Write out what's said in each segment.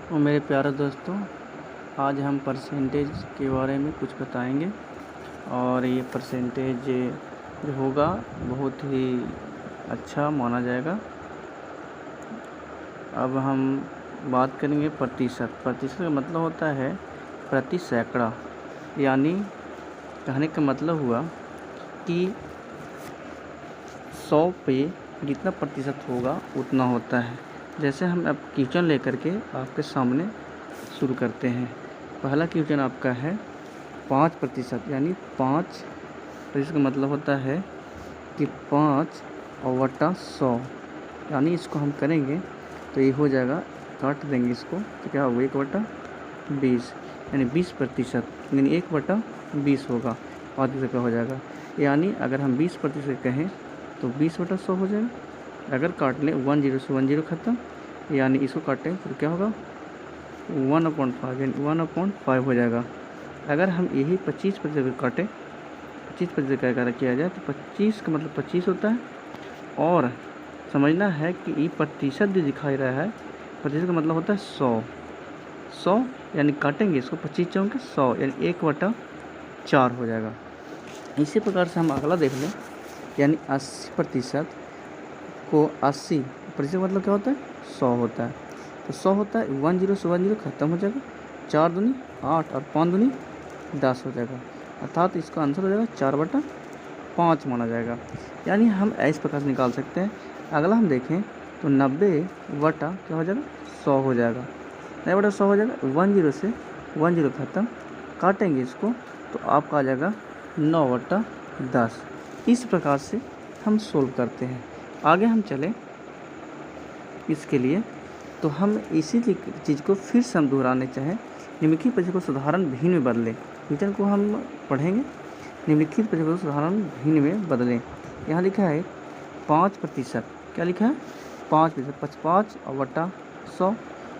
और मेरे प्यारे दोस्तों, आज हम परसेंटेज के बारे में कुछ बताएंगे। और ये परसेंटेज जो होगा बहुत ही अच्छा माना जाएगा। अब हम बात करेंगे प्रतिशत। प्रतिशत का मतलब होता है प्रति सैकड़ा, यानी कहने का मतलब हुआ कि 100 पे जितना प्रतिशत होगा उतना होता है। जैसे हम अब क्वेश्चन लेकर के आपके सामने शुरू करते हैं। पहला क्वेश्चन आपका है 5%, यानी 5% का मतलब होता है कि 5/100, यानी इसको हम करेंगे तो ये हो जाएगा, काट देंगे इसको तो क्या होगा 1/20, यानी 20%, यानी 1/20 होगा, 5% का हो जाएगा। यानी अगर हम 20% कहें तो 20/100 हो जाएगा। अगर काट लें 10 से 10 ख़त्म, यानी इसको काटें तो क्या होगा 1/5, यानी 1/5 हो जाएगा। अगर हम यही 25% काटें, 25% का किया जाए तो 25 का मतलब 25 होता है। और समझना है कि ये प्रतिशत जो दिखाई रहा है, प्रतिशत का मतलब होता है 100, यानी काटेंगे इसको 25 चौके 100, यानी 1/4 हो जाएगा। इसी प्रकार से हम अगला देख लें, यानी 80% को 80% मतलब क्या होता है 100 होता है। तो 100 होता है 10 से 10 ख़त्म हो जाएगा, 4 दूनी 8 और 5 दूनी 10 हो जाएगा, अर्थात इसका आंसर हो जाएगा 4/5 माना जाएगा। यानी हम इस प्रकार से निकाल सकते हैं। अगला हम देखें तो 90 बटा क्या हो जाएगा 100 हो जाएगा, 90/100 हो जाएगा। 10 से 10 ख़त्म, काटेंगे इसको तो आपका आ जाएगा 9/10। इस प्रकार से हम सोल्व करते हैं। आगे हम चलें इसके लिए तो हम इसी चीज़ को फिर से हम दोहराने चाहें, निम्नलिखित प्रश्न को साधारण भिन्न में बदलें। क्वेश्चन को हम पढ़ेंगे, निम्नलिखित प्रश्न को साधारण भिन्न में बदलें। यहाँ लिखा है 5%, क्या लिखा है 5%, 55/100,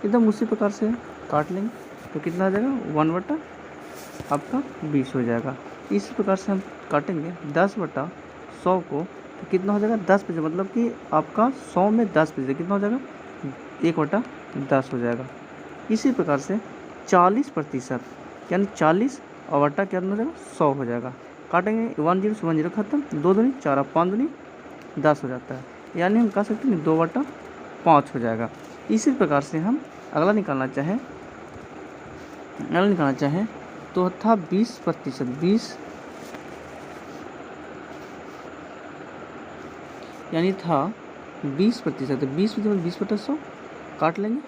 एकदम उसी प्रकार से काट लेंगे तो कितना आ जाएगा 1/20 हो जाएगा। इसी प्रकार से हम काटेंगे 10/100 को तो कितना हो जाएगा 10%, मतलब कि आपका 100 में 10% कितना हो जाएगा 1/10 हो जाएगा। इसी प्रकार से 40%, यानी 40/100 कितना हो जाएगा 100 हो जाएगा। काटेंगे 10 से 10 ख़त्म, 2 दूनी 4 और 5 दूनी 10 हो जाता है, यानी हम कह सकते हैं 2/5 हो जाएगा। इसी प्रकार से हम अगला निकालना चाहें तो था 20%, 20 यानी था 20%, 20% 20/100 काट लेंगे